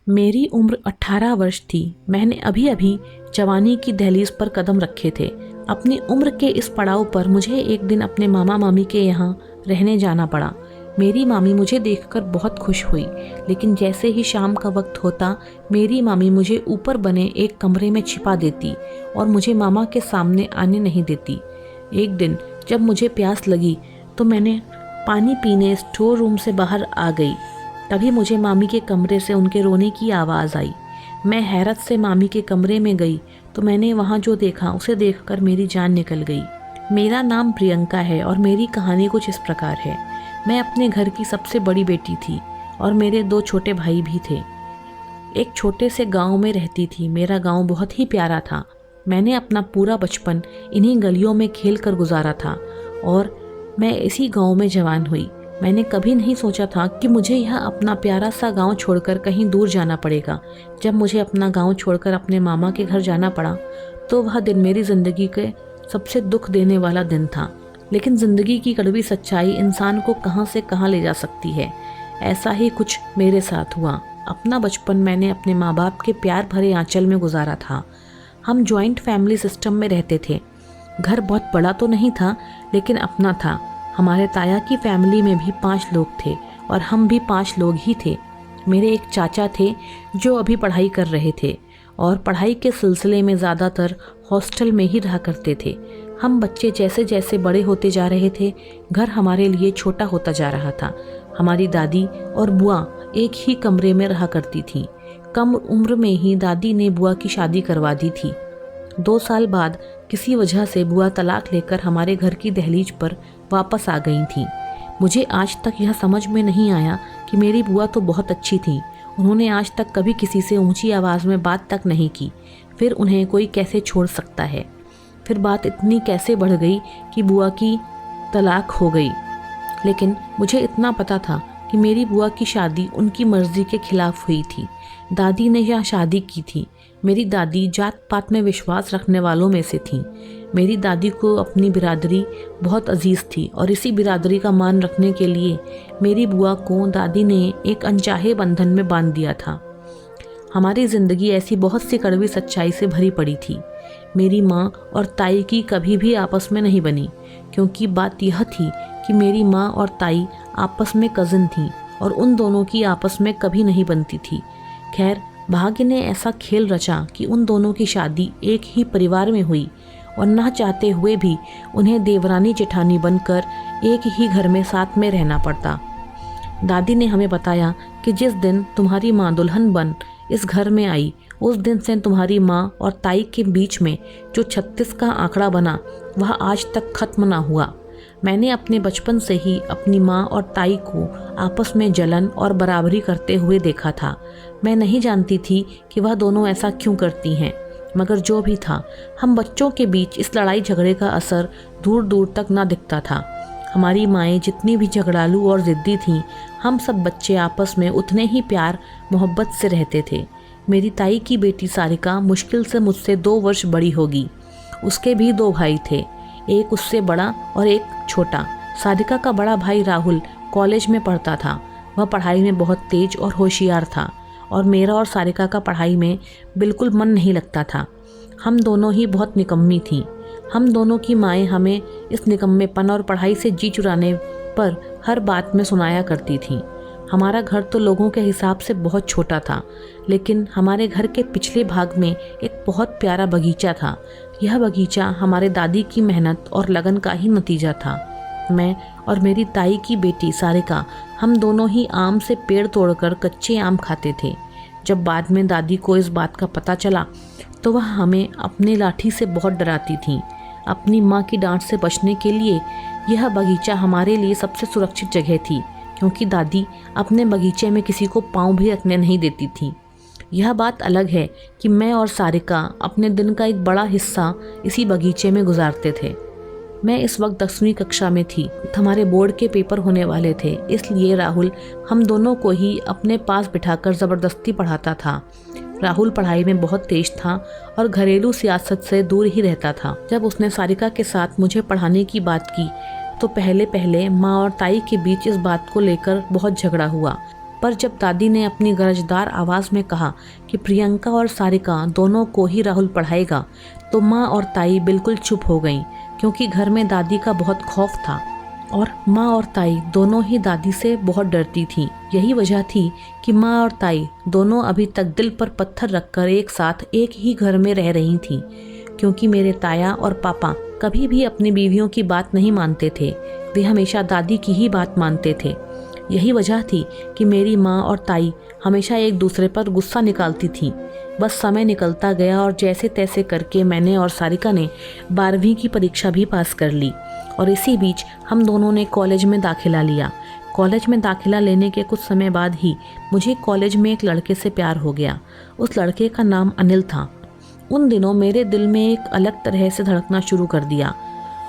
मेरी उम्र 18 वर्ष थी। मैंने अभी अभी जवानी की दहलीज पर कदम रखे थे। अपनी उम्र के इस पड़ाव पर मुझे एक दिन अपने मामा मामी के यहाँ रहने जाना पड़ा। मेरी मामी मुझे देखकर बहुत खुश हुई, लेकिन जैसे ही शाम का वक्त होता मेरी मामी मुझे ऊपर बने एक कमरे में छिपा देती और मुझे मामा के सामने आने नहीं देती। एक दिन जब मुझे प्यास लगी तो मैंने पानी पीने स्टोर रूम से बाहर आ गई। तभी मुझे मामी के कमरे से उनके रोने की आवाज़ आई। मैं हैरत से मामी के कमरे में गई तो मैंने वहाँ जो देखा उसे देखकर मेरी जान निकल गई। मेरा नाम प्रियंका है और मेरी कहानी कुछ इस प्रकार है। मैं अपने घर की सबसे बड़ी बेटी थी और मेरे 2 छोटे भाई भी थे। एक छोटे से गांव में रहती थी। मेरा गांव बहुत ही प्यारा था। मैंने अपना पूरा बचपन इन्हीं गलियों में खेल कर गुजारा था और मैं इसी गांव में जवान हुई। मैंने कभी नहीं सोचा था कि मुझे यह अपना प्यारा सा गांव छोड़कर कहीं दूर जाना पड़ेगा। जब मुझे अपना गांव छोड़कर अपने मामा के घर जाना पड़ा तो वह दिन मेरी ज़िंदगी के सबसे दुख देने वाला दिन था। लेकिन ज़िंदगी की कड़वी सच्चाई इंसान को कहां से कहां ले जा सकती है। ऐसा ही कुछ मेरे साथ हुआ। अपना बचपन मैंने अपने माँ बाप के प्यार भरे आंचल में गुजारा था। हम जॉइंट फैमिली सिस्टम में रहते थे। घर बहुत बड़ा तो नहीं था, लेकिन अपना था। हमारे ताया की फैमिली में भी 5 लोग थे और हम भी 5 लोग ही थे। मेरे एक चाचा थे जो अभी पढ़ाई कर रहे थे और पढ़ाई के सिलसिले में ज़्यादातर हॉस्टल में ही रहा करते थे। हम बच्चे जैसे जैसे बड़े होते जा रहे थे, घर हमारे लिए छोटा होता जा रहा था। हमारी दादी और बुआ एक ही कमरे में रहा करती थीं। कम उम्र में ही दादी ने बुआ की शादी करवा दी थी। 2 साल बाद किसी वजह से बुआ तलाक लेकर हमारे घर की दहलीज पर वापस आ गई थी। मुझे आज तक यह समझ में नहीं आया कि मेरी बुआ तो बहुत अच्छी थी। उन्होंने आज तक कभी किसी से ऊंची आवाज़ में बात तक नहीं की। फिर उन्हें कोई कैसे छोड़ सकता है। फिर बात इतनी कैसे बढ़ गई कि बुआ की तलाक हो गई। लेकिन मुझे इतना पता था कि मेरी बुआ की शादी उनकी मर्जी के खिलाफ हुई थी। दादी ने यह शादी की थी। मेरी दादी जात पात में विश्वास रखने वालों में से थी। मेरी दादी को अपनी बिरादरी बहुत अजीज़ थी और इसी बिरादरी का मान रखने के लिए मेरी बुआ को दादी ने एक अनचाहे बंधन में बांध दिया था। हमारी ज़िंदगी ऐसी बहुत सी कड़वी सच्चाई से भरी पड़ी थी। मेरी माँ और ताई की कभी भी आपस में नहीं बनी, क्योंकि बात यह थी कि मेरी माँ और ताई आपस में कज़न थीं और उन दोनों की आपस में कभी नहीं बनती थी। खैर, भाग्य ने ऐसा खेल रचा कि उन दोनों की शादी एक ही परिवार में हुई और ना चाहते हुए भी उन्हें देवरानी जेठानी बनकर एक ही घर में साथ में रहना पड़ता। दादी ने हमें बताया कि जिस दिन तुम्हारी माँ दुल्हन बन इस घर में आई, उस दिन से तुम्हारी माँ और ताई के बीच में जो 36 का आंकड़ा बना वह आज तक खत्म ना हुआ। मैंने अपने बचपन से ही अपनी माँ और ताई को आपस में जलन और बराबरी करते हुए देखा था। मैं नहीं जानती थी कि वह दोनों ऐसा क्यों करती हैं, मगर जो भी था, हम बच्चों के बीच इस लड़ाई झगड़े का असर दूर दूर तक ना दिखता था। हमारी माएँ जितनी भी झगड़ालू और ज़िद्दी थीं, हम सब बच्चे आपस में उतने ही प्यार मोहब्बत से रहते थे। मेरी ताई की बेटी सारिका मुश्किल से मुझसे 2 वर्ष बड़ी होगी। उसके भी 2 भाई थे, एक उससे बड़ा और एक छोटा। सारिका का बड़ा भाई राहुल कॉलेज में पढ़ता था। वह पढ़ाई में बहुत तेज और होशियार था और मेरा और सारिका का पढ़ाई में बिल्कुल मन नहीं लगता था। हम दोनों ही बहुत निकम्मी थीं। हम दोनों की माएँ हमें इस निकम्मेपन और पढ़ाई से जी चुराने पर हर बात में सुनाया करती थीं। हमारा घर तो लोगों के हिसाब से बहुत छोटा था, लेकिन हमारे घर के पिछले भाग में एक बहुत प्यारा बगीचा था। यह बगीचा हमारे दादी की मेहनत और लगन का ही नतीजा था। मैं और मेरी ताई की बेटी सारिका, हम दोनों ही आम से पेड़ तोड़कर कच्चे आम खाते थे। जब बाद में दादी को इस बात का पता चला तो वह हमें अपने लाठी से बहुत डराती थीं। अपनी माँ की डांट से बचने के लिए यह बगीचा हमारे लिए सबसे सुरक्षित जगह थी, क्योंकि दादी अपने बगीचे में किसी को पाँव भी रखने नहीं देती थी। यह बात अलग है कि मैं और सारिका अपने दिन का एक बड़ा हिस्सा इसी बगीचे में गुजारते थे। मैं इस वक्त 10वीं कक्षा में थी। हमारे बोर्ड के पेपर होने वाले थे, इसलिए राहुल हम दोनों को ही अपने पास बिठाकर ज़बरदस्ती पढ़ाता था। राहुल पढ़ाई में बहुत तेज था और घरेलू सियासत से दूर ही रहता था। जब उसने सारिका के साथ मुझे पढ़ाने की बात की तो पहले पहले माँ और ताई के बीच इस बात को लेकर बहुत झगड़ा हुआ, पर जब दादी ने अपनी गरजदार आवाज़ में कहा कि प्रियंका और सारिका दोनों को ही राहुल पढ़ाएगा, तो माँ और ताई बिल्कुल चुप हो गईं, क्योंकि घर में दादी का बहुत खौफ था और माँ और ताई दोनों ही दादी से बहुत डरती थीं। यही वजह थी कि माँ और ताई दोनों अभी तक दिल पर पत्थर रखकर एक साथ एक ही घर में रह रही थीं, क्योंकि मेरे ताया और पापा कभी भी अपनी बीवियों की बात नहीं मानते थे। वे हमेशा दादी की ही बात मानते थे। यही वजह थी कि मेरी माँ और ताई हमेशा एक दूसरे पर गुस्सा निकालती थीं। बस समय निकलता गया और जैसे तैसे करके मैंने और सारिका ने 12वीं की परीक्षा भी पास कर ली और इसी बीच हम दोनों ने कॉलेज में दाखिला लिया। कॉलेज में दाखिला लेने के कुछ समय बाद ही मुझे कॉलेज में एक लड़के से प्यार हो गया। उस लड़के का नाम अनिल था। उन दिनों मेरे दिल में एक अलग तरह से धड़कना शुरू कर दिया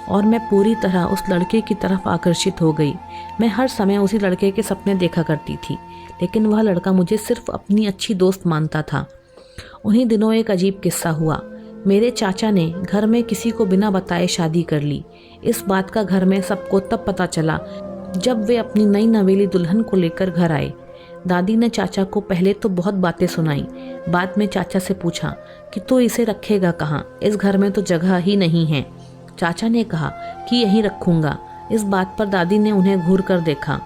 और मैं पूरी तरह उस लड़के की तरफ आकर्षित हो गई। मैं हर समय उसी लड़के के सपने देखा करती थी, लेकिन वह लड़का मुझे सिर्फ अपनी अच्छी दोस्त मानता था। उन्हीं दिनों एक अजीब किस्सा हुआ। मेरे चाचा ने घर में किसी को बिना बताए शादी कर ली। इस बात का घर में सबको तब पता चला जब वे अपनी नई नवेली दुल्हन को लेकर घर आए। दादी ने चाचा को पहले तो बहुत बातें सुनाई। बाद में चाचा से पूछा कि तू इसे रखेगा कहाँ, इस घर में तो जगह ही नहीं है। चाचा ने कहा कि यहीं रखूँगा। इस बात पर दादी ने उन्हें घूर कर देखा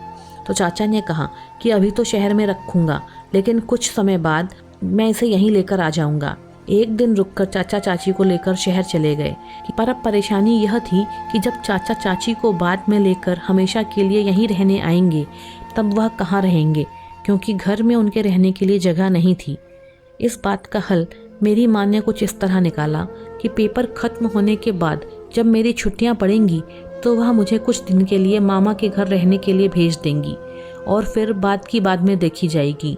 तो चाचा ने कहा कि अभी तो शहर में रखूँगा, लेकिन कुछ समय बाद मैं इसे यहीं लेकर आ जाऊँगा। एक दिन रुककर चाचा चाची को लेकर शहर चले गए, पर अब परेशानी यह थी कि जब चाचा चाची को बाद में लेकर हमेशा के लिए यहीं रहने आएंगे, तब वह कहाँ रहेंगे, क्योंकि घर में उनके रहने के लिए जगह नहीं थी। इस बात का हल मेरी माँ ने कुछ इस तरह निकाला कि पेपर खत्म होने के बाद जब मेरी छुट्टियाँ पड़ेंगी तो वह मुझे कुछ दिन के लिए मामा के घर रहने के लिए भेज देंगी और फिर बाद की बाद में देखी जाएगी।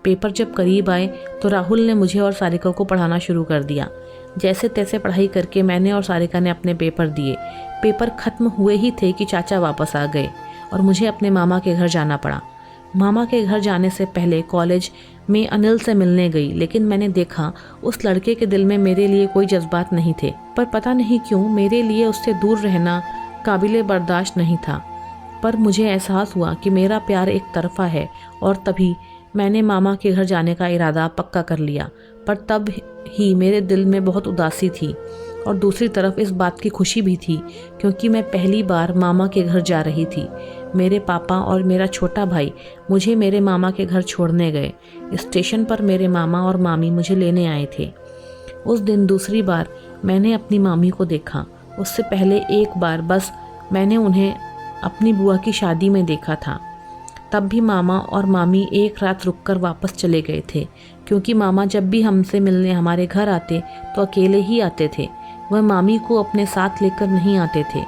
पेपर जब करीब आए तो राहुल ने मुझे और सारिका को पढ़ाना शुरू कर दिया। जैसे तैसे पढ़ाई करके मैंने और सारिका ने अपने पेपर दिए। पेपर खत्म हुए ही थे कि चाचा वापस आ गए और मुझे अपने मामा के घर जाना पड़ा। मामा के घर जाने से पहले कॉलेज में अनिल से मिलने गई, लेकिन मैंने देखा उस लड़के के दिल में मेरे लिए कोई जज्बात नहीं थे। पर पता नहीं क्यों मेरे लिए उससे दूर रहना काबिले बर्दाश्त नहीं था। पर मुझे एहसास हुआ कि मेरा प्यार एक तरफा है और तभी मैंने मामा के घर जाने का इरादा पक्का कर लिया। पर तब ही मेरे दिल में बहुत उदासी थी और दूसरी तरफ इस बात की खुशी भी थी, क्योंकि मैं पहली बार मामा के घर जा रही थी। मेरे पापा और मेरा छोटा भाई मुझे मेरे मामा के घर छोड़ने गए। स्टेशन पर मेरे मामा और मामी मुझे लेने आए थे। उस दिन दूसरी बार मैंने अपनी मामी को देखा। उससे पहले एक बार बस मैंने उन्हें अपनी बुआ की शादी में देखा था। तब भी मामा और मामी एक रात रुककर वापस चले गए थे, क्योंकि मामा जब भी हमसे मिलने हमारे घर आते तो अकेले ही आते थे। वह मामी को अपने साथ लेकर नहीं आते थे।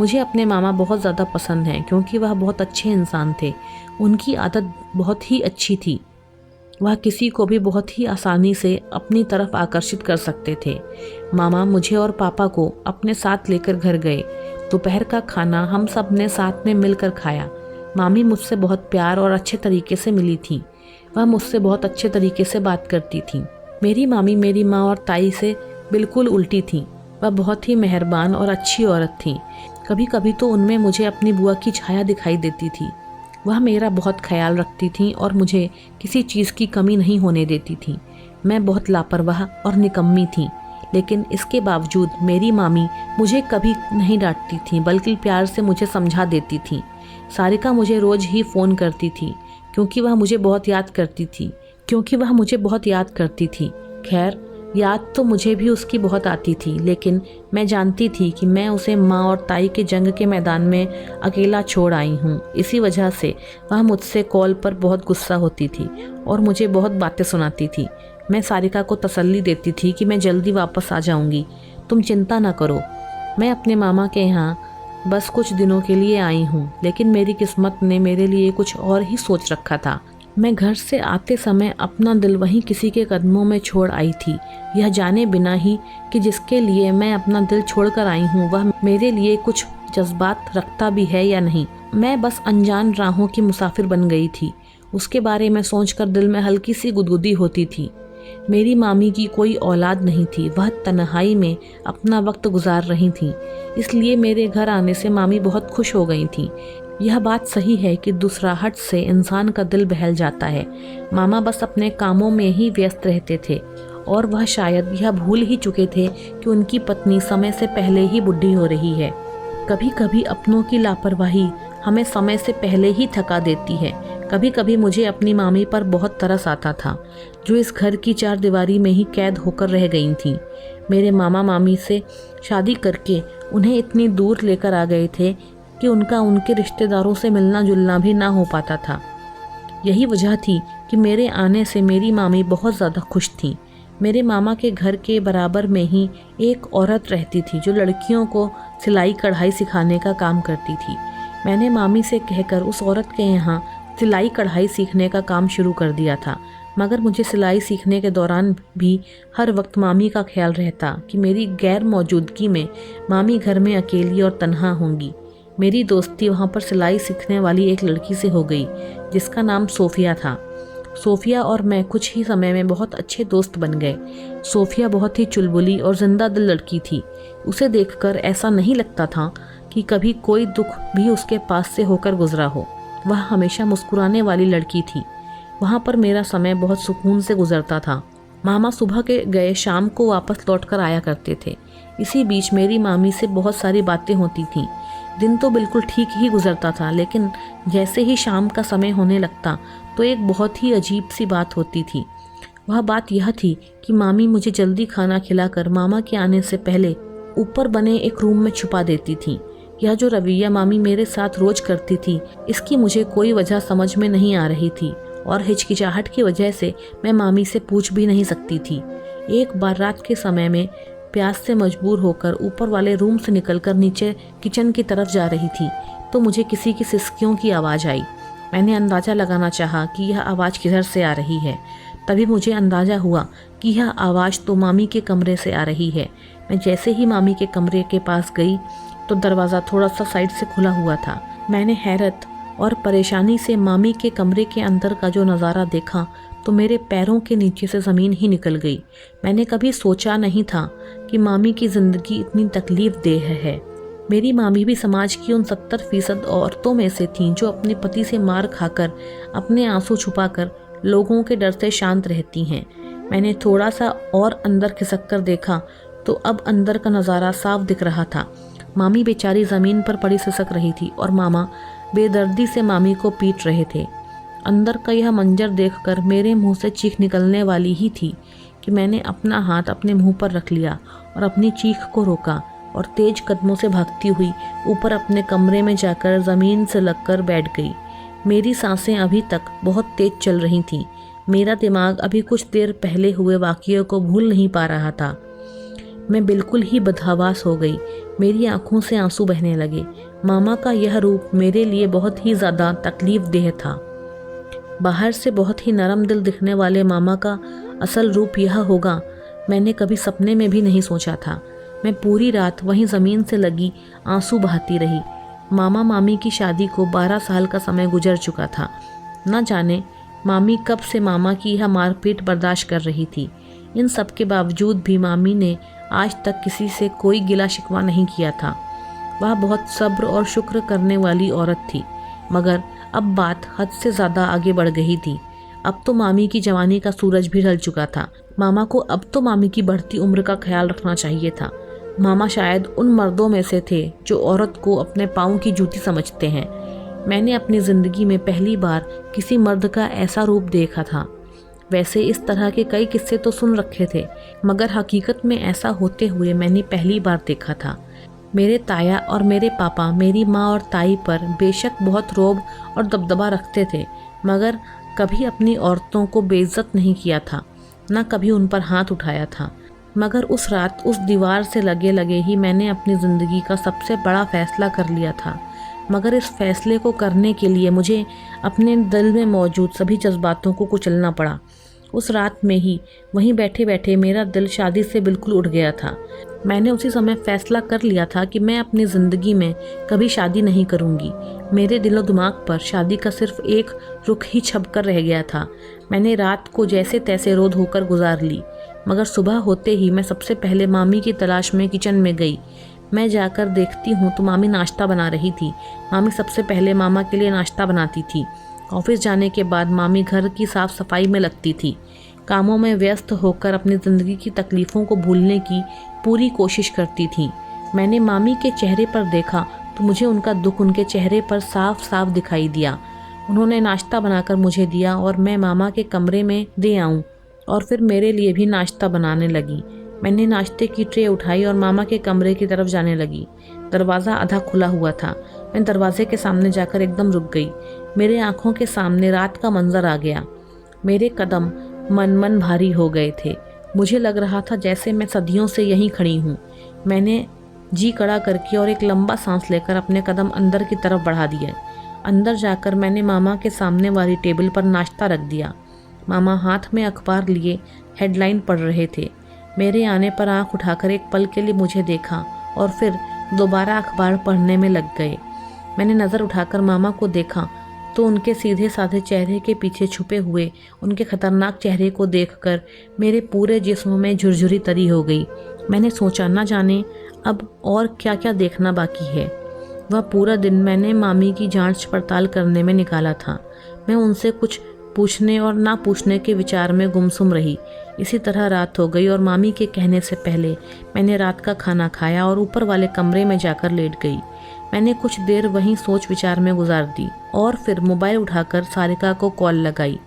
मुझे अपने मामा बहुत ज़्यादा पसंद हैं, क्योंकि वह बहुत अच्छे इंसान थे। उनकी आदत बहुत ही अच्छी थी। वह किसी को भी बहुत ही आसानी से अपनी तरफ आकर्षित कर सकते थे। मामा मुझे और पापा को अपने साथ लेकर घर गए। दोपहर का खाना हम सब ने साथ में मिलकर खाया। मामी मुझसे बहुत प्यार और अच्छे तरीके से मिली थी। वह मुझसे बहुत अच्छे तरीके से बात करती थी। मेरी मामी मेरी माँ और ताई से बिल्कुल उल्टी थी। वह बहुत ही मेहरबान और अच्छी औरत थी। कभी कभी तो उनमें मुझे अपनी बुआ की छाया दिखाई देती थी। वह मेरा बहुत ख्याल रखती थी और मुझे किसी चीज़ की कमी नहीं होने देती थी। मैं बहुत लापरवाह और निकम्मी थी, लेकिन इसके बावजूद मेरी मामी मुझे कभी नहीं डांटती थी, बल्कि प्यार से मुझे समझा देती थी। सारिका मुझे रोज़ ही फ़ोन करती थी, क्योंकि वह मुझे बहुत याद करती थी। खैर, याद तो मुझे भी उसकी बहुत आती थी, लेकिन मैं जानती थी कि मैं उसे माँ और ताई के जंग के मैदान में अकेला छोड़ आई हूँ। इसी वजह से वह मुझसे कॉल पर बहुत गुस्सा होती थी और मुझे बहुत बातें सुनाती थी। मैं सारिका को तसल्ली देती थी कि मैं जल्दी वापस आ जाऊँगी, तुम चिंता ना करो। मैं अपने मामा के यहाँ बस कुछ दिनों के लिए आई हूँ, लेकिन मेरी किस्मत ने मेरे लिए कुछ और ही सोच रखा था। मैं घर से आते समय अपना दिल वहीं किसी के कदमों में छोड़ आई थी, यह जाने बिना ही कि जिसके लिए मैं अपना दिल छोड़कर आई हूँ वह मेरे लिए कुछ जज्बात रखता भी है या नहीं। मैं बस अनजान राहों की मुसाफिर बन गई थी। उसके बारे में सोचकर दिल में हल्की सी गुदगुदी होती थी। मेरी मामी की कोई औलाद नहीं थी, वह तन्हाई में अपना वक्त गुजार रही थीं। इसलिए मेरे घर आने से मामी बहुत खुश हो गई थीं। यह बात सही है कि दूसराहट से इंसान का दिल बहल जाता है। मामा बस अपने कामों में ही व्यस्त रहते थे और वह शायद यह भूल ही चुके थे कि उनकी पत्नी समय से पहले ही बुढ़ी हो रही है। कभी कभी अपनों की लापरवाही हमें समय से पहले ही थका देती है। कभी कभी मुझे अपनी मामी पर बहुत तरस आता था, जो इस घर की चार दीवारी में ही कैद होकर रह गई थीं। मेरे मामा मामी से शादी करके उन्हें इतनी दूर लेकर आ गए थे कि उनका उनके रिश्तेदारों से मिलना जुलना भी ना हो पाता था। यही वजह थी कि मेरे आने से मेरी मामी बहुत ज़्यादा खुश थीं। मेरे मामा के घर के बराबर में ही एक औरत रहती थी जो लड़कियों को सिलाई कढ़ाई सिखाने का काम करती थी। मैंने मामी से कहकर उस औरत के यहाँ सिलाई कढ़ाई सीखने का काम शुरू कर दिया था, मगर मुझे सिलाई सीखने के दौरान भी हर वक्त मामी का ख्याल रहता कि मेरी गैर मौजूदगी में मामी घर में अकेली और तन्हा होंगी। मेरी दोस्ती वहाँ पर सिलाई सीखने वाली एक लड़की से हो गई जिसका नाम सोफिया था। सोफिया और मैं कुछ ही समय में बहुत अच्छे दोस्त बन गए। सोफिया बहुत ही चुलबुली और जिंदा दिल लड़की थी। उसे देखकर ऐसा नहीं लगता था कि कभी कोई दुख भी उसके पास से होकर गुजरा हो। वह हमेशा मुस्कुराने वाली लड़की थी। वहाँ पर मेरा समय बहुत सुकून से गुजरता था। मामा सुबह के गए शाम को वापस लौटकर आया करते थे। इसी बीच मेरी मामी से बहुत सारी बातें होती थीं। दिन तो बिल्कुल ठीक ही गुजरता था, लेकिन जैसे ही शाम का समय होने लगता तो एक बहुत ही अजीब सी बात होती थी। वह बात यह थी कि मामी मुझे जल्दी खाना खिलाकर मामा के आने से पहले ऊपर बने एक रूम में छुपा देती थी। यह जो रवैया मामी मेरे साथ रोज करती थी, इसकी मुझे कोई वजह समझ में नहीं आ रही थी और हिचकिचाहट की वजह से मैं मामी से पूछ भी नहीं सकती थी। एक बार रात के समय में प्यास से मजबूर होकर ऊपर वाले रूम से निकलकर नीचे किचन की तरफ जा रही थी तो मुझे किसी की सिसकियों की आवाज़ आई। मैंने अंदाज़ा लगाना चाहा कि यह आवाज़ किधर से आ रही है। तभी मुझे अंदाज़ा हुआ कि यह आवाज़ तो मामी के कमरे से आ रही है। मैं जैसे ही मामी के कमरे के पास गई तो दरवाज़ा थोड़ा सा साइड से खुला हुआ था। मैंने हैरत और परेशानी से मामी के कमरे के अंदर का जो नज़ारा देखा तो मेरे पैरों के नीचे से ज़मीन ही निकल गई। मैंने कभी सोचा नहीं था कि मामी की ज़िंदगी इतनी तकलीफ़ देह है। मेरी मामी भी समाज की उन 70% औरतों में से थीं जो अपने पति से मार खाकर अपने आंसू छुपाकर लोगों के डर से शांत रहती हैं। मैंने थोड़ा सा और अंदर खिसक कर देखा तो अब अंदर का नज़ारा साफ दिख रहा था। मामी बेचारी ज़मीन पर पड़ी सिसक रही थी और मामा बेदर्दी से मामी को पीट रहे थे। अंदर का यह मंजर देखकर मेरे मुंह से चीख निकलने वाली ही थी कि मैंने अपना हाथ अपने मुंह पर रख लिया और अपनी चीख को रोका और तेज कदमों से भागती हुई ऊपर अपने कमरे में जाकर ज़मीन से लगकर बैठ गई। मेरी सांसें अभी तक बहुत तेज चल रही थीं। मेरा दिमाग अभी कुछ देर पहले हुए वाक़ये को भूल नहीं पा रहा था। मैं बिल्कुल ही बदहवास हो गई। मेरी आंखों से आंसू बहने लगे। मामा का यह रूप मेरे लिए बहुत ही ज़्यादा तकलीफ देह था। बाहर से बहुत ही नरम दिल दिखने वाले मामा का असल रूप यह होगा, मैंने कभी सपने में भी नहीं सोचा था। मैं पूरी रात वहीं ज़मीन से लगी आंसू बहाती रही। मामा मामी की शादी को 12 साल का समय गुजर चुका था। न जाने मामी कब से मामा की यह मारपीट बर्दाश्त कर रही थी। इन सब के बावजूद भी मामी ने आज तक किसी से कोई गिला शिकवा नहीं किया था। वह बहुत सब्र और शुक्र करने वाली औरत थी। मगर अब बात हद से ज़्यादा आगे बढ़ गई थी। अब तो मामी की जवानी का सूरज भी ढल चुका था। मामा को अब तो मामी की बढ़ती उम्र का ख्याल रखना चाहिए था। मामा शायद उन मर्दों में से थे जो औरत को अपने पाँव की जूती समझते हैं। मैंने अपनी ज़िंदगी में पहली बार किसी मर्द का ऐसा रूप देखा था। वैसे इस तरह के कई किस्से तो सुन रखे थे, मगर हकीकत में ऐसा होते हुए मैंने पहली बार देखा था। मेरे ताया और मेरे पापा मेरी माँ और ताई पर बेशक बहुत रौब और दबदबा रखते थे, मगर कभी अपनी औरतों को बेइज्जत नहीं किया था, न कभी उन पर हाथ उठाया था। मगर उस रात उस दीवार से लगे लगे ही मैंने अपनी ज़िंदगी का सबसे बड़ा फ़ैसला कर लिया था। मगर इस फैसले को करने के लिए मुझे अपने दिल में मौजूद सभी जज्बातों को कुचलना पड़ा। उस रात में ही वहीं बैठे बैठे मेरा दिल शादी से बिल्कुल उठ गया था। मैंने उसी समय फ़ैसला कर लिया था कि मैं अपनी ज़िंदगी में कभी शादी नहीं करूँगी। मेरे दिलो दिमाग पर शादी का सिर्फ एक रुख ही छप कर रह गया था। मैंने रात को जैसे तैसे रो धोकर गुजार ली, मगर सुबह होते ही मैं सबसे पहले मामी की तलाश में किचन में गई। मैं जाकर देखती हूँ तो मामी नाश्ता बना रही थी। मामी सबसे पहले मामा के लिए नाश्ता बनाती थी। ऑफिस जाने के बाद मामी घर की साफ सफाई में लगती थी। कामों में व्यस्त होकर अपनी ज़िंदगी की तकलीफ़ों को भूलने की पूरी कोशिश करती थी। मैंने मामी के चेहरे पर देखा तो मुझे उनका दुख उनके चेहरे पर साफ साफ दिखाई दिया। उन्होंने नाश्ता बनाकर मुझे दिया और मैं मामा के कमरे में दे आऊँ और फिर मेरे लिए भी नाश्ता बनाने लगी। मैंने नाश्ते की ट्रे उठाई और मामा के कमरे की तरफ जाने लगी। दरवाज़ा आधा खुला हुआ था। मैं दरवाजे के सामने जाकर एकदम रुक गई। मेरे आंखों के सामने रात का मंजर आ गया। मेरे कदम मन भारी हो गए थे। मुझे लग रहा था जैसे मैं सदियों से यहीं खड़ी हूँ। मैंने जी कड़ा करके और एक लंबा सांस लेकर अपने कदम अंदर की तरफ बढ़ा दिए। अंदर जाकर मैंने मामा के सामने वाली टेबल पर नाश्ता रख दिया। मामा हाथ में अखबार लिए हेडलाइन पढ़ रहे थे। मेरे आने पर आंख उठाकर एक पल के लिए मुझे देखा और फिर दोबारा अखबार पढ़ने में लग गए। मैंने नज़र उठाकर मामा को देखा तो उनके सीधे साधे चेहरे के पीछे छुपे हुए उनके खतरनाक चेहरे को देखकर मेरे पूरे जिस्म में झुरझुरी तरी हो गई। मैंने सोचा न जाने अब और क्या क्या देखना बाकी है। वह पूरा दिन मैंने मामी की जांच पड़ताल करने में निकाला था। मैं उनसे कुछ पूछने और ना पूछने के विचार में गुमसुम रही। इसी तरह रात हो गई और मामी के कहने से पहले मैंने रात का खाना खाया और ऊपर वाले कमरे में जाकर लेट गई। मैंने कुछ देर वहीं सोच विचार में गुजार दी और फिर मोबाइल उठाकर सारिका को कॉल लगाई।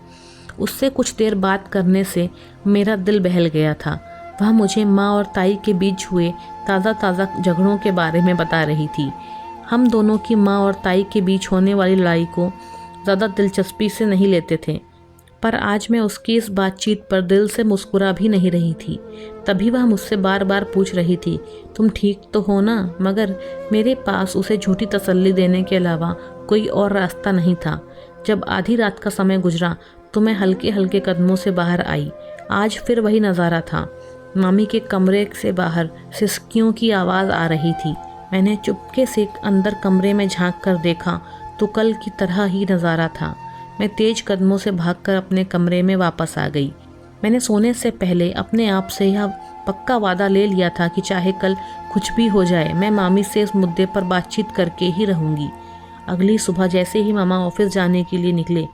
उससे कुछ देर बात करने से मेरा दिल बहल गया था। वह मुझे माँ और ताई के बीच हुए ताज़ा झगड़ों के बारे में बता रही थी। हम दोनों की माँ और ताई के बीच होने वाली लड़ाई को ज़्यादा दिलचस्पी से नहीं लेते थे, पर आज मैं उसकी इस बातचीत पर दिल से मुस्कुरा भी नहीं रही थी। तभी वह मुझसे बार बार पूछ रही थी, तुम ठीक तो हो ना? मगर मेरे पास उसे झूठी तसल्ली देने के अलावा कोई और रास्ता नहीं था। जब आधी रात का समय गुजरा तो मैं हल्के हल्के कदमों से बाहर आई। आज फिर वही नज़ारा था। मामी के कमरे से बाहर सिसकियों की आवाज़ आ रही थी। मैंने चुपके से अंदर कमरे में झांक कर देखा तो कल की तरह ही नज़ारा था। मैं तेज कदमों से भागकर अपने कमरे में वापस आ गई। मैंने सोने से पहले अपने आप से यह पक्का वादा ले लिया था कि चाहे कल कुछ भी हो जाए, मैं मामी से इस मुद्दे पर बातचीत करके ही रहूँगी। अगली सुबह जैसे ही मामा ऑफिस जाने के लिए निकले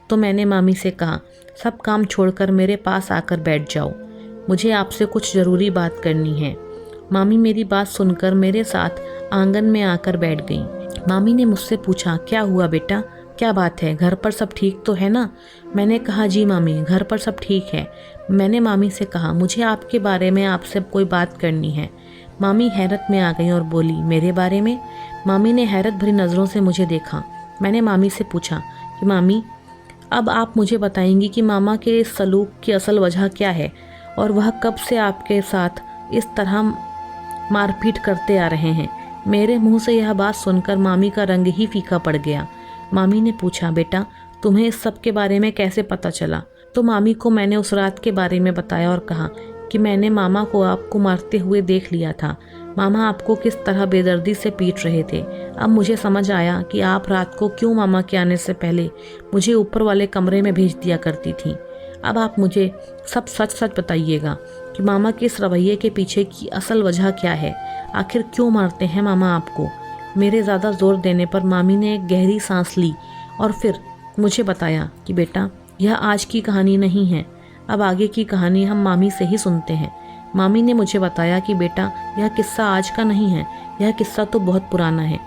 तो मैंने मामी से कहा, सब काम छोड़कर मेरे पास आकर बैठ जाओ, मुझे आपसे कुछ ज़रूरी बात करनी है। मामी मेरी बात सुनकर मेरे साथ आंगन में आकर बैठ गईं। मामी ने मुझसे पूछा, क्या हुआ बेटा, क्या बात है, घर पर सब ठीक तो है ना? मैंने कहा, जी मामी, घर पर सब ठीक है। मैंने मामी से कहा, मुझे आपके बारे में आपसे कोई बात करनी है। मामी हैरत में आ गई और बोली, मेरे बारे में? मामी ने हैरत भरी नज़रों से मुझे देखा। मैंने मामी से पूछा कि मामी, अब आप मुझे बताएंगी कि मामा के इस सलूक की असल वजह क्या है और वह कब से आपके साथ इस तरह मारपीट करते आ रहे हैं। मेरे मुंह से यह बात सुनकर मामी का रंग ही फीका पड़ गया। मामी ने पूछा, बेटा तुम्हें इस सब के बारे में कैसे पता चला? तो मामी को मैंने उस रात के बारे में बताया और कहा कि मैंने मामा को आपको मारते हुए देख लिया था। मामा आपको किस तरह बेदर्दी से पीट रहे थे। अब मुझे समझ आया कि आप रात को क्यों मामा के आने से पहले मुझे ऊपर वाले कमरे में भेज दिया करती थी। अब आप मुझे सब सच सच बताइएगा कि मामा के इस रवैये के पीछे की असल वजह क्या है। आखिर क्यों मारते हैं मामा आपको? मेरे ज़्यादा जोर देने पर मामी ने एक गहरी सांस ली और फिर मुझे बताया कि बेटा, यह आज की कहानी नहीं है, अब आगे की कहानी हम मामी से ही सुनते हैं। मामी ने मुझे बताया कि बेटा, यह किस्सा आज का नहीं है, यह किस्सा तो बहुत पुराना है।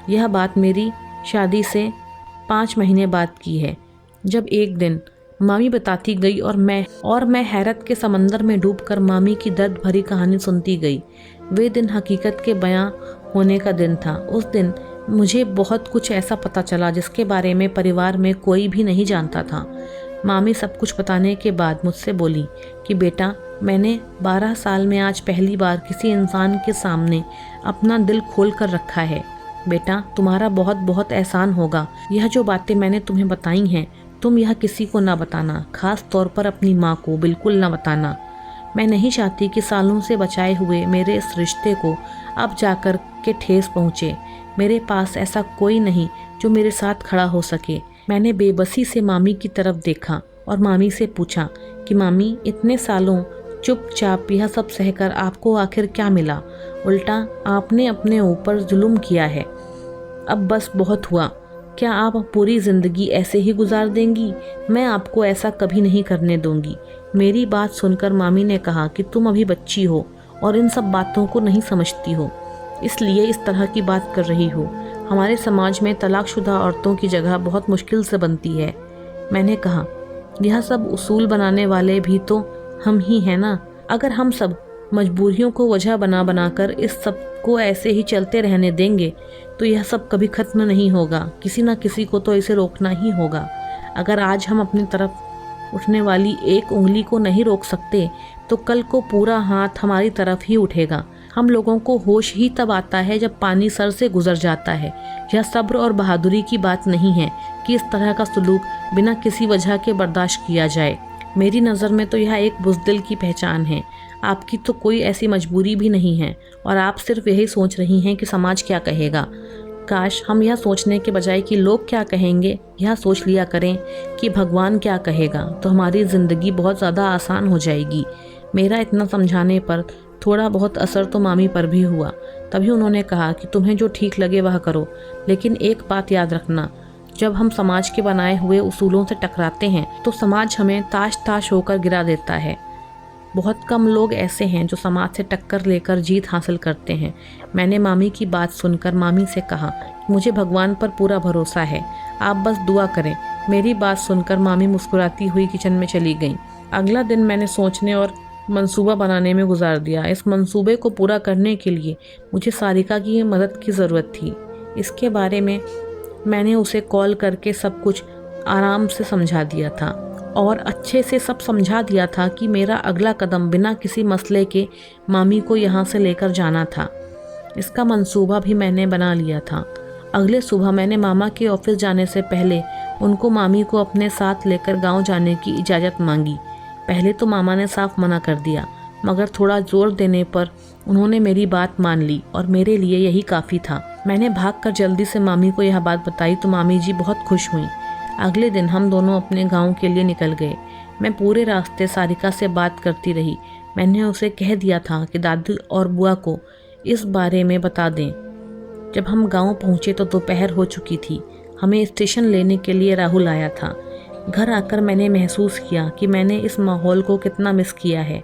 यह बात मेरी शादी से 5 महीने बाद की है, जब एक दिन मामी बताती गई और मैं हैरत के समंदर में डूबकर मामी की दर्द भरी कहानी सुनती गई। वे दिन हकीकत के बयां होने का दिन था। उस दिन मुझे बहुत कुछ ऐसा पता चला जिसके बारे में परिवार में कोई भी नहीं जानता था। मामी सब कुछ बताने के बाद मुझसे बोली कि बेटा, मैंने 12 साल में आज पहली बार किसी इंसान के सामने अपना दिल खोल कर रखा है। बेटा, तुम्हारा बहुत बहुत एहसान होगा। यह जो बातें मैंने तुम्हें बताई हैं, तुम यह किसी को ना बताना, खास तौर पर अपनी माँ को बिल्कुल ना बताना। मैं नहीं चाहती कि सालों से बचाए हुए मेरे इस रिश्ते को अब जाकर के ठेस पहुँचे। मेरे पास ऐसा कोई नहीं जो मेरे साथ खड़ा हो सके। मैंने बेबसी से मामी की तरफ देखा और मामी से पूछा कि मामी, इतने सालों चुपचाप यह सब सहकर आपको आखिर क्या मिला? उल्टा आपने अपने ऊपर जुल्म किया है। अब बस बहुत हुआ। क्या आप पूरी ज़िंदगी ऐसे ही गुजार देंगी? मैं आपको ऐसा कभी नहीं करने दूंगी। मेरी बात सुनकर मामी ने कहा कि तुम अभी बच्ची हो और इन सब बातों को नहीं समझती हो, इसलिए इस तरह की बात कर रही हो। हमारे समाज में तलाकशुदा औरतों की जगह बहुत मुश्किल से बनती है। मैंने कहा, यह सब उसूल बनाने वाले भी तो हम ही हैं ना। अगर हम सब मजबूरियों को वजह बना बनाकर इस सब को ऐसे ही चलते रहने देंगे तो यह सब कभी खत्म नहीं होगा। किसी न किसी को तो इसे रोकना ही होगा। अगर आज हम अपनी तरफ उठने वाली एक उंगली को नहीं रोक सकते तो कल को पूरा हाथ हमारी तरफ ही उठेगा। हम लोगों को होश ही तब आता है जब पानी सर से गुजर जाता है। यह सब्र और बहादुरी की बात नहीं है कि इस तरह का सलूक बिना किसी वजह के बर्दाश्त किया जाए। मेरी नज़र में तो यह एक बुज़दिल की पहचान है। आपकी तो कोई ऐसी मजबूरी भी नहीं है और आप सिर्फ यही सोच रही हैं कि समाज क्या कहेगा। काश हम यह सोचने के बजाय कि लोग क्या कहेंगे, यह सोच लिया करें कि भगवान क्या कहेगा, तो हमारी ज़िंदगी बहुत ज़्यादा आसान हो जाएगी। मेरा इतना समझाने पर थोड़ा बहुत असर तो मामी पर भी हुआ। तभी उन्होंने कहा कि तुम्हें जो ठीक लगे वह करो, लेकिन एक बात याद रखना, जब हम समाज के बनाए हुए उसूलों से टकराते हैं तो समाज हमें ताश ताश होकर गिरा देता है। बहुत कम लोग ऐसे हैं जो समाज से टक्कर लेकर जीत हासिल करते हैं। मैंने मामी की बात सुनकर मामी से कहा, मुझे भगवान पर पूरा भरोसा है, आप बस दुआ करें। मेरी बात सुनकर मामी मुस्कुराती हुई किचन में चली गईं। अगला दिन मैंने सोचने और मंसूबा बनाने में गुजार दिया। इस मंसूबे को पूरा करने के लिए मुझे सारिका की मदद की ज़रूरत थी। इसके बारे में मैंने उसे कॉल करके सब कुछ आराम से समझा दिया था और अच्छे से सब समझा दिया था कि मेरा अगला कदम बिना किसी मसले के मामी को यहाँ से लेकर जाना था। इसका मंसूबा भी मैंने बना लिया था। अगले सुबह मैंने मामा के ऑफिस जाने से पहले उनको मामी को अपने साथ लेकर गांव जाने की इजाज़त मांगी। पहले तो मामा ने साफ मना कर दिया, मगर थोड़ा जोर देने पर उन्होंने मेरी बात मान ली और मेरे लिए यही काफ़ी था। मैंने भागकर जल्दी से मामी को यह बात बताई तो मामी जी बहुत खुश हुई। अगले दिन हम दोनों अपने गांव के लिए निकल गए। मैं पूरे रास्ते सारिका से बात करती रही। मैंने उसे कह दिया था कि दादी और बुआ को इस बारे में बता दें। जब हम गांव पहुंचे तो दोपहर हो चुकी थी। हमें स्टेशन लेने के लिए राहुल आया था। घर आकर मैंने महसूस किया कि मैंने इस माहौल को कितना मिस किया है।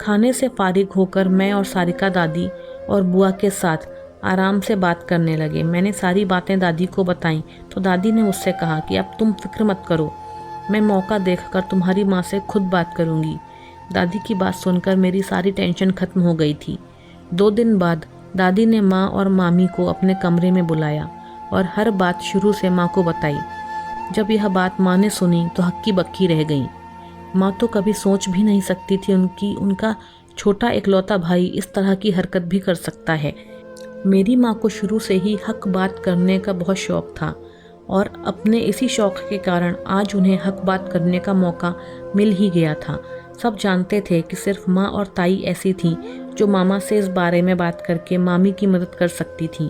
खाने से फारिग होकर मैं और सारिका दादी और बुआ के साथ आराम से बात करने लगे। मैंने सारी बातें दादी को बताईं तो दादी ने मुझसे कहा कि अब तुम फिक्र मत करो, मैं मौका देखकर तुम्हारी माँ से खुद बात करूँगी। दादी की बात सुनकर मेरी सारी टेंशन खत्म हो गई थी। 2 दिन बाद दादी ने माँ और मामी को अपने कमरे में बुलाया और हर बात शुरू से माँ को बताई। जब यह बात माँ ने सुनी तो हक्की बक्की रह गई। माँ तो कभी सोच भी नहीं सकती थी उनका छोटा इकलौता भाई इस तरह की हरकत भी कर सकता है। मेरी माँ को शुरू से ही हक बात करने का बहुत शौक़ था और अपने इसी शौक़ के कारण आज उन्हें हक बात करने का मौका मिल ही गया था। सब जानते थे कि सिर्फ माँ और ताई ऐसी थीं जो मामा से इस बारे में बात करके मामी की मदद कर सकती थीं।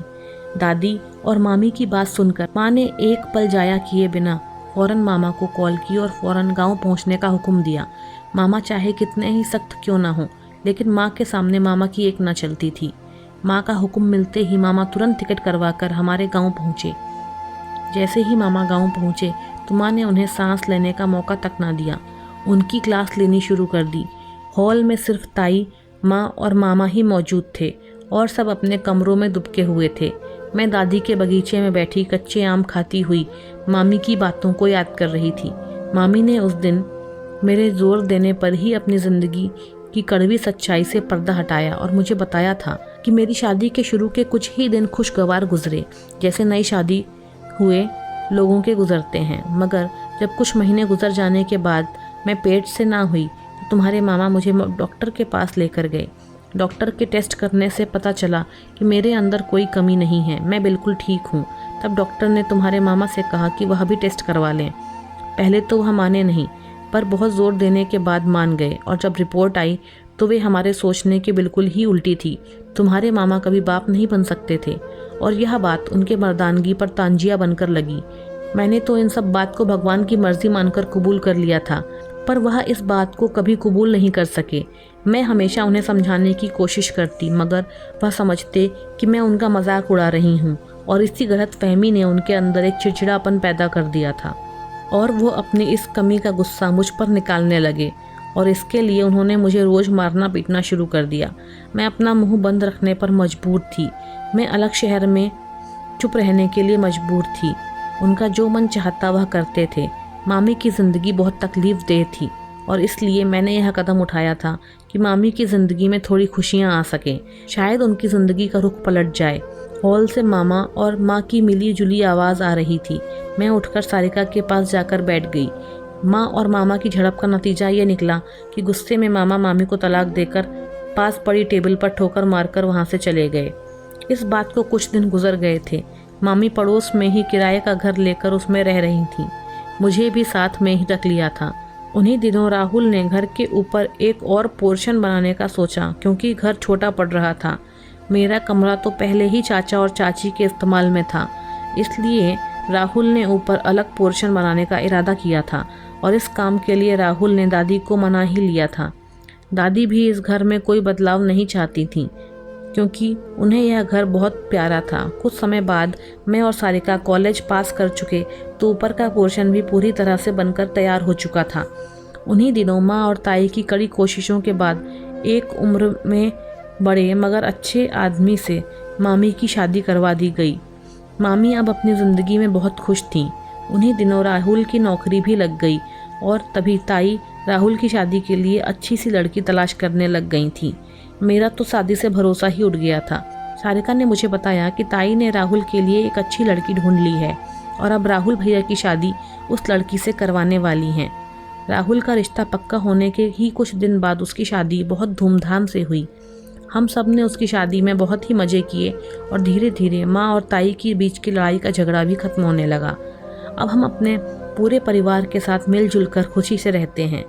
दादी और मामी की बात सुनकर माँ ने एक पल जाया किए बिना फ़ौरन मामा को कॉल की और फ़ौरन गांव पहुंचने का हुक्म दिया। मामा चाहे कितने ही सख्त क्यों ना हो, लेकिन माँ के सामने मामा की एक ना चलती थी। माँ का हुक्म मिलते ही मामा तुरंत टिकट करवाकर हमारे गांव पहुँचे। जैसे ही मामा गांव पहुँचे तो माँ ने उन्हें सांस लेने का मौका तक ना दिया। उनकी क्लास लेनी शुरू कर दी। हॉल में सिर्फ ताई, माँ और मामा ही मौजूद थे और सब अपने कमरों में दुबके हुए थे। मैं दादी के बगीचे में बैठी कच्चे आम खाती हुई मामी की बातों को याद कर रही थी। मामी ने उस दिन मेरे जोर देने पर ही अपनी ज़िंदगी की कड़वी सच्चाई से पर्दा हटाया और मुझे बताया था कि मेरी शादी के शुरू के कुछ ही दिन खुशगवार गुजरे, जैसे नई शादी हुए लोगों के गुजरते हैं। मगर जब कुछ महीने गुजर जाने के बाद मैं पेट से ना हुई तो तुम्हारे मामा मुझे डॉक्टर के पास लेकर गए। डॉक्टर के टेस्ट करने से पता चला कि मेरे अंदर कोई कमी नहीं है, मैं बिल्कुल ठीक हूँ। तब डॉक्टर ने तुम्हारे मामा से कहा कि वह भी टेस्ट करवा लें। पहले तो वह माने नहीं, पर बहुत ज़ोर देने के बाद मान गए और जब रिपोर्ट आई तो वे हमारे सोचने की बिल्कुल ही उल्टी थी। तुम्हारे मामा कभी बाप नहीं बन सकते थे और यह बात उनके मर्दानगी पर तांजिया बनकर लगी। मैंने तो इन सब बात को भगवान की मर्जी मानकर कबूल कर लिया था, पर वह इस बात को कभी कबूल नहीं कर सके। मैं हमेशा उन्हें समझाने की कोशिश करती, मगर वह समझते कि मैं उनका मजाक उड़ा रही हूँ, और इसी गलतफहमी ने उनके अंदर एक चिड़चिड़ापन पैदा कर दिया था और वो अपनी इस कमी का गुस्सा मुझ पर निकालने लगे, और इसके लिए उन्होंने मुझे रोज़ मारना पीटना शुरू कर दिया। मैं अपना मुंह बंद रखने पर मजबूर थी। मैं अलग शहर में चुप रहने के लिए मजबूर थी। उनका जो मन चाहता वह करते थे। मामी की ज़िंदगी बहुत तकलीफ़देह थी, और इसलिए मैंने यह कदम उठाया था कि मामी की ज़िंदगी में थोड़ी खुशियाँ आ सकें। शायद उनकी ज़िंदगी का रुख पलट जाए। हॉल से मामा और माँ की मिली जुली आवाज़ आ रही थी। मैं उठकर सारिका के पास जाकर बैठ गई। माँ और मामा की झड़प का नतीजा ये निकला कि गुस्से में मामा मामी को तलाक देकर पास पड़ी टेबल पर ठोकर मारकर वहाँ से चले गए। इस बात को कुछ दिन गुजर गए थे। मामी पड़ोस में ही किराए का घर लेकर उसमें रह रही थी। मुझे भी साथ में ही रख लिया था। उन्हीं दिनों राहुल ने घर के ऊपर एक और पोर्शन बनाने का सोचा, क्योंकि घर छोटा पड़ रहा था। मेरा कमरा तो पहले ही चाचा और चाची के इस्तेमाल में था, इसलिए राहुल ने ऊपर अलग पोर्शन बनाने का इरादा किया था, और इस काम के लिए राहुल ने दादी को मना ही लिया था। दादी भी इस घर में कोई बदलाव नहीं चाहती थी, क्योंकि उन्हें यह घर बहुत प्यारा था। कुछ समय बाद मैं और सारिका कॉलेज पास कर चुके तो ऊपर का पोर्शन भी पूरी तरह से बनकर तैयार हो चुका था। उन्हीं दिनों माँ और ताई की कड़ी कोशिशों के बाद एक उम्र में बड़े मगर अच्छे आदमी से मामी की शादी करवा दी गई। मामी अब अपनी ज़िंदगी में बहुत खुश थीं। उन्हीं दिनों राहुल की नौकरी भी लग गई, और तभी ताई राहुल की शादी के लिए अच्छी सी लड़की तलाश करने लग गई थी। मेरा तो शादी से भरोसा ही उठ गया था। सारिका ने मुझे बताया कि ताई ने राहुल के लिए एक अच्छी लड़की ढूंढ ली है, और अब राहुल भैया की शादी उस लड़की से करवाने वाली हैं। राहुल का रिश्ता पक्का होने के ही कुछ दिन बाद उसकी शादी बहुत धूमधाम से हुई। हम सब ने उसकी शादी में बहुत ही मज़े किए, और धीरे धीरे माँ और ताई के बीच की लड़ाई का झगड़ा भी खत्म होने लगा। अब हम अपने पूरे परिवार के साथ मिलजुल कर खुशी से रहते हैं।